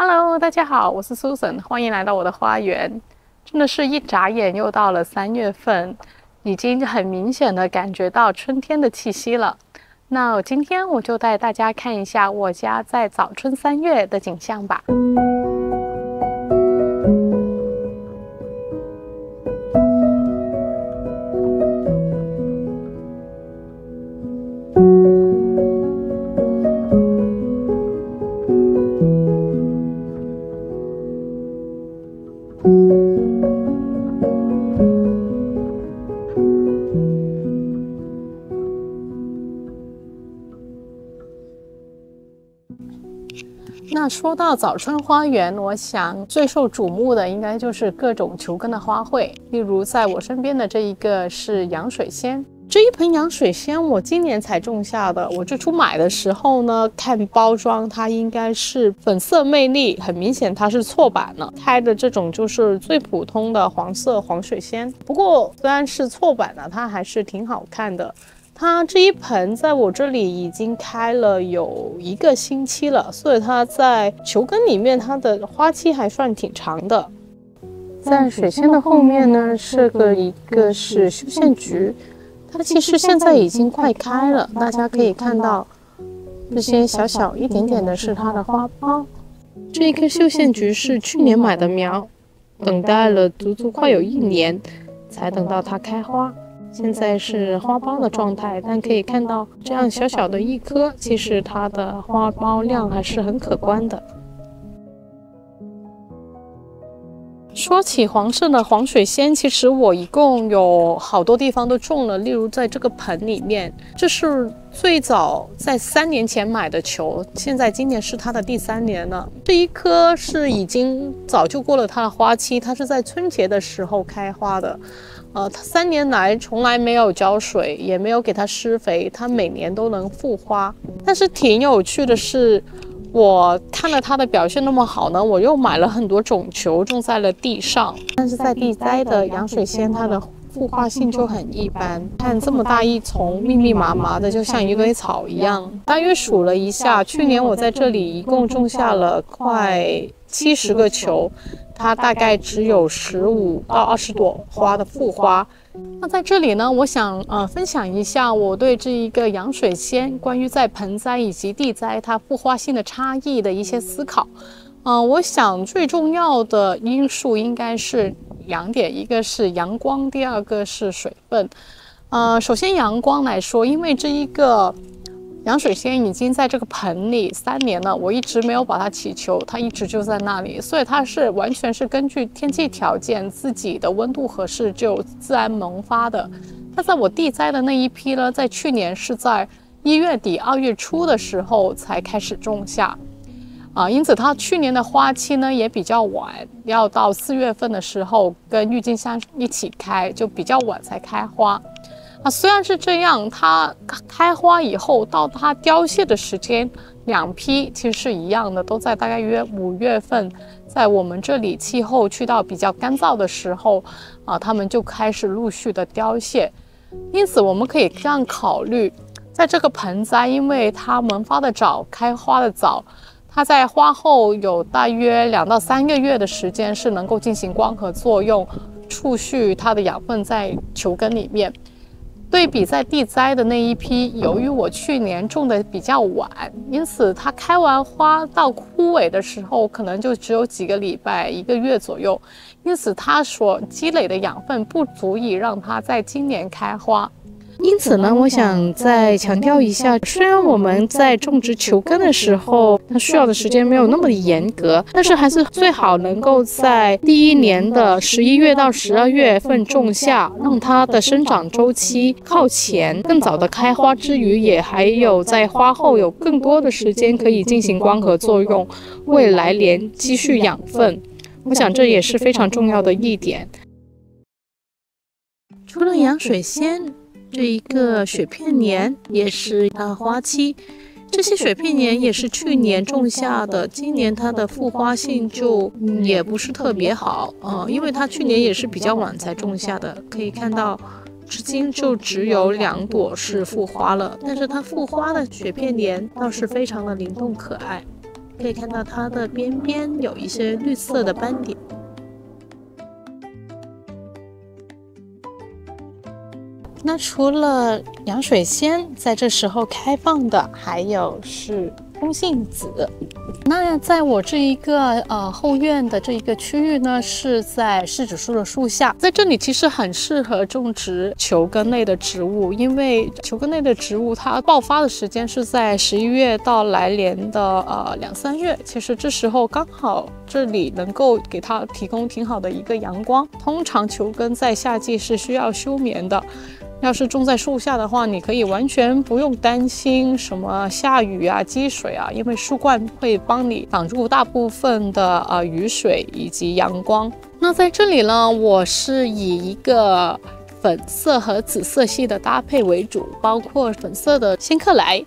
Hello，大家好，我是 Susan， 欢迎来到我的花园。真的是一眨眼又到了3月份，已经很明显的感觉到春天的气息了。那今天我就带大家看一下我家在早春3月的景象吧。那说到早春花园，我想最受瞩目的应该就是各种球根的花卉，例如在我身边的这一个是洋水仙。这一盆洋水仙我今年才种下的，我最初买的时候呢，看包装它应该是粉色魅力，很明显它是错版了，开的这种就是最普通的黄色黄水仙。不过虽然是错版了，它还是挺好看的。它这一盆在我这里已经开了有1个星期了，所以它在球根里面它的花期还算挺长的。在水仙的后面呢，是一个是绣线菊，它其实现在已经快开了，大家可以看到这些小小一点点的是它的花苞。这一棵绣线菊是去年买的苗，等待了足足快有1年才等到它开花。现在是花苞的状态，但可以看到这样小小的一颗，其实它的花苞量还是很可观的。说起黄色的黄水仙，其实我一共有好多地方都种了，例如在这个盆里面，这是最早在3年前买的球，现在今年是它的第3年了。这一棵是已经早就过了它的花期，它是在春节的时候开花的。它3年来从来没有浇水，也没有给它施肥，它每年都能复花。但是挺有趣的是，我看了它的表现那么好呢，我又买了很多种球种在了地上。但是在地栽的洋水仙，它的复花性就很一般。看这么大一丛，密密麻麻的，就像一堆草一样。大约数了一下，去年我在这里一共种下了快70个球。它大概只有15到20朵花的复花。那在这里呢，我想分享一下我对这一个洋水仙关于在盆栽以及地栽它复花性的差异的一些思考。我想最重要的因素应该是2点，一个是阳光，第2个是水分。首先阳光来说，因为这一个洋水仙已经在这个盆里3年了，我一直没有把它起球，它一直就在那里，所以它是完全是根据天气条件，自己的温度合适就自然萌发的。它在我地栽的那一批呢，在去年是在1月底2月初的时候才开始种下，因此它去年的花期呢也比较晚，要到4月份的时候跟郁金香一起开，就比较晚才开花。虽然是这样，它开花以后到它凋谢的时间，2批其实是一样的，都在大概约5月份，在我们这里气候去到比较干燥的时候，它们就开始陆续的凋谢。因此我们可以这样考虑，在这个盆栽，因为它萌发的早，开花的早，它在花后有大约2到3个月的时间是能够进行光合作用，储蓄它的养分在球根里面。对比在地栽的那一批，由于我去年种的比较晚，因此它开完花到枯萎的时候，可能就只有几个礼拜、1个月左右，因此它所积累的养分不足以让它在今年开花。因此呢，我想再强调一下，虽然我们在种植球根的时候，它需要的时间没有那么严格，但是还是最好能够在第1年的11月到12月份种下，让它的生长周期靠前，更早的开花之余，也还有在花后有更多的时间可以进行光合作用，为来年积蓄养分。我想这也是非常重要的一点。除了洋水仙，这一个雪片莲也是它的花期，这些雪片莲也是去年种下的，今年它的复花性就也不是特别好，因为它去年也是比较晚才种下的，可以看到至今就只有2朵是复花了，但是它复花的雪片莲倒是非常的灵动可爱。可以看到它的边边有一些绿色的斑点。那除了洋水仙在这时候开放的，还有是风信子。那在我这一个后院的这一个区域呢，是在柿子树的树下，在这里其实很适合种植球根类的植物，因为球根类的植物它爆发的时间是在11月到来年的2、3月，其实这时候刚好这里能够给它提供挺好的一个阳光。通常球根在夏季是需要休眠的。要是种在树下的话，你可以完全不用担心什么下雨啊、积水啊，因为树冠会帮你挡住大部分的雨水以及阳光。那在这里呢，我是以一个粉色和紫色系的搭配为主，包括粉色的仙客来、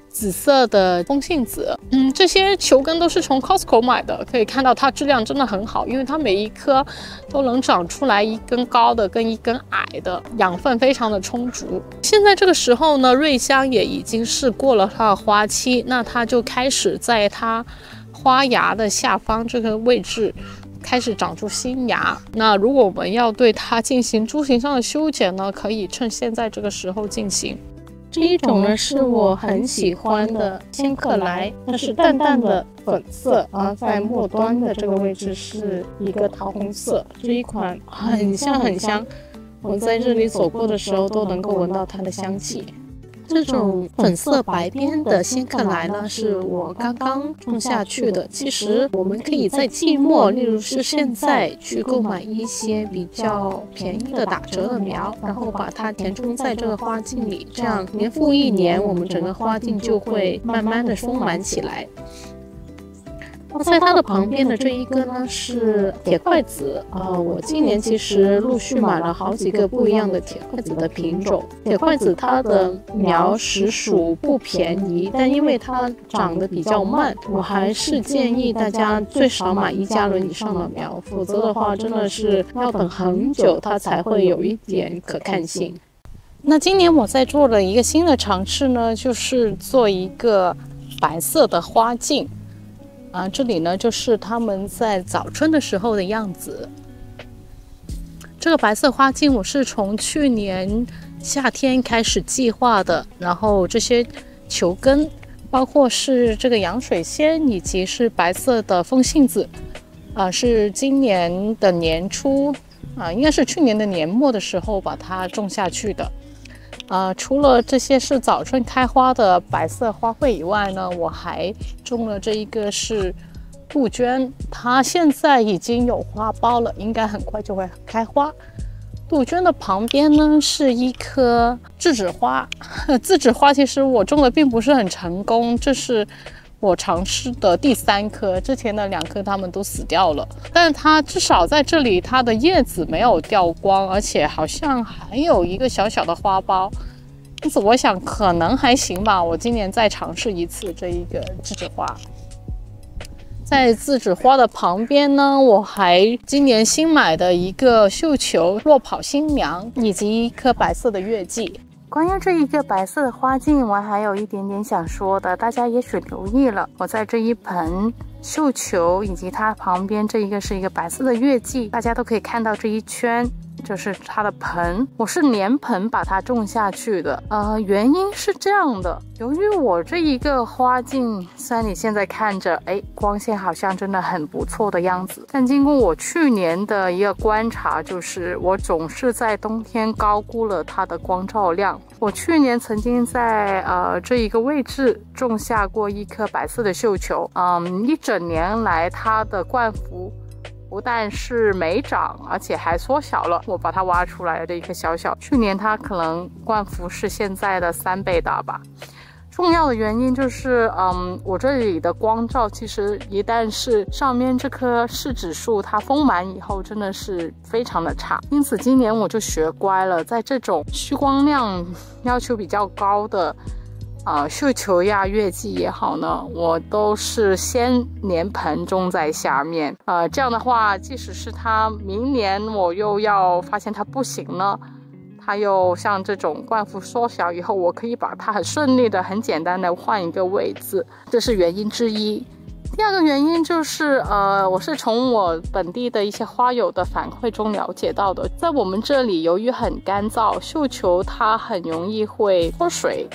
紫色的风信子。这些球根都是从 Costco 买的，可以看到它质量真的很好，因为它每一颗都能长出来一根高的跟一根矮的，养分非常的充足。现在这个时候呢，瑞香也已经是过了它的花期，那它就开始在它花芽的下方这个位置开始长出新芽。那如果我们要对它进行株型上的修剪呢，可以趁现在这个时候进行。这一种呢是我很喜欢的仙客来，它是淡淡的粉色，而在末端的这个位置是一个桃红色。这一款很香很香，我在这里走过的时候都能够闻到它的香气。这种粉色白边的仙客来呢，是我刚刚种下去的。其实我们可以在季末，例如是现在去购买一些比较便宜的打折的苗，然后把它填充在这个花茎里，这样年复一年，我们整个花茎就会慢慢的丰满起来。在它的旁边的这一个呢是铁筷子我今年其实陆续买了好几个不一样的铁筷子的品种。铁筷子它的苗实属不便宜，但因为它长得比较慢，我还是建议大家最少买1加仑以上的苗，否则的话真的是要等很久它才会有一点可看性。那今年我在做了一个新的尝试呢，就是做一个白色的花茎。这里呢就是它们在早春的时候的样子。这个白色花茎我是从去年夏天开始计划的，然后这些球根，包括是这个洋水仙以及是白色的风信子，是今年的年初，应该是去年的年末的时候把它种下去的。除了这些是早春开花的白色花卉以外呢，我还种了这一个是杜鹃，它现在已经有花苞了，应该很快就会开花。杜鹃的旁边呢是一棵栀子花，栀子花其实我种的并不是很成功，这是我尝试的第3颗，之前的2颗它们都死掉了，但是它至少在这里它的叶子没有掉光，而且好像还有一个小小的花苞，因此我想可能还行吧，我今年再尝试一次这一个栀子花。在栀子花的旁边呢，我还今年新买的一个绣球落跑新娘，以及一颗白色的月季。关于这一个白色的花茎，我还有一点点想说的，大家也许留意了，我在这一盆绣球以及它旁边这一个是一个白色的月季，大家都可以看到这一圈就是它的盆，我是连盆把它种下去的。原因是这样的，由于我这一个花茎，虽然你现在看着，光线好像真的很不错的样子，但经过我去年的一个观察，就是我总是在冬天高估了它的光照量。我去年曾经在这一个位置种下过一颗白色的绣球，一整年来它的冠幅不但是没长，而且还缩小了。我把它挖出来的一颗小小，去年它可能冠幅是现在的3倍大吧。重要的原因就是，我这里的光照其实一旦是上面这棵柿子树它丰满以后，真的是非常的差。因此今年我就学乖了，在这种需光量要求比较高的绣球呀、月季也好呢，我都是先连盆种在下面。这样的话，即使是它明年我又要发现它不行了，它又像这种冠幅缩小以后，我可以把它很顺利的、很简单的换一个位置，这是原因之一。第二个原因就是我是从我本地的一些花友的反馈中了解到的，在我们这里由于很干燥，绣球它很容易会脱水，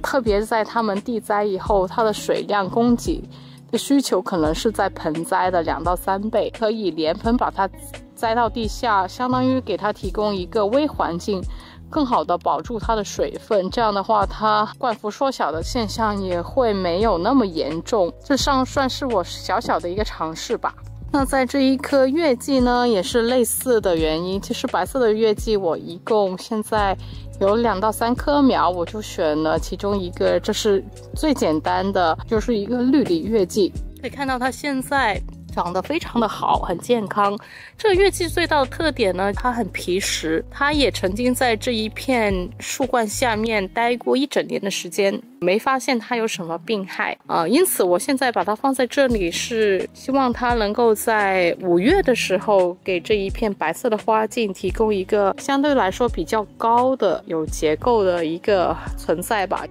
特别在它们地栽以后，它的水量供给的需求可能是在盆栽的2到3倍，可以连盆把它栽到地下，相当于给它提供一个微环境，更好的保住它的水分，这样的话它灌幅缩小的现象也会没有那么严重，这算是我小小的一个尝试吧。那在这一棵月季呢，也是类似的原因。其实白色的月季我一共现在有2到3棵苗，我就选了其中一个，这是最简单的，就是一个绿里月季。可以看到它现在长得非常的好，很健康。这个月季最大的特点呢，它很皮实，它也曾经在这一片树冠下面待过1整年的时间，没发现它有什么病害因此我现在把它放在这里，是希望它能够在5月的时候给这一片白色的花径提供一个相对来说比较高的有结构的一个存在吧。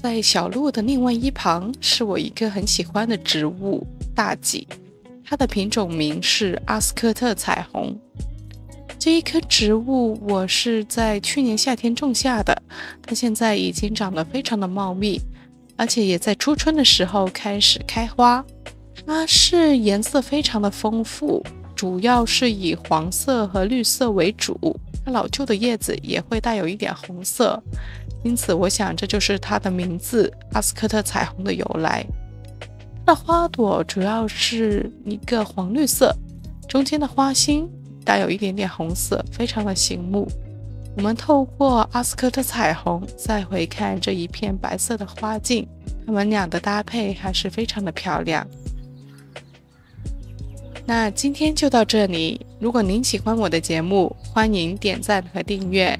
在小路的另外一旁是我一个很喜欢的植物大戟，它的品种名是阿斯科特彩虹。这一棵植物我是在去年夏天种下的，它现在已经长得非常的茂密，而且也在初春的时候开始开花。它是颜色非常的丰富，主要是以黄色和绿色为主，它老旧的叶子也会带有一点红色，因此我想这就是它的名字阿斯科特彩虹的由来。它的花朵主要是一个黄绿色，中间的花心带有一点点红色，非常的醒目。我们透过阿斯科特彩虹再回看这一片白色的花径，它们俩的搭配还是非常的漂亮。那今天就到这里，如果您喜欢我的节目，欢迎点赞和订阅。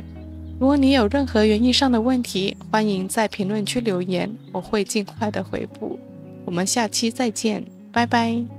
如果你有任何园艺上的问题，欢迎在评论区留言，我会尽快的回复。我们下期再见，拜拜。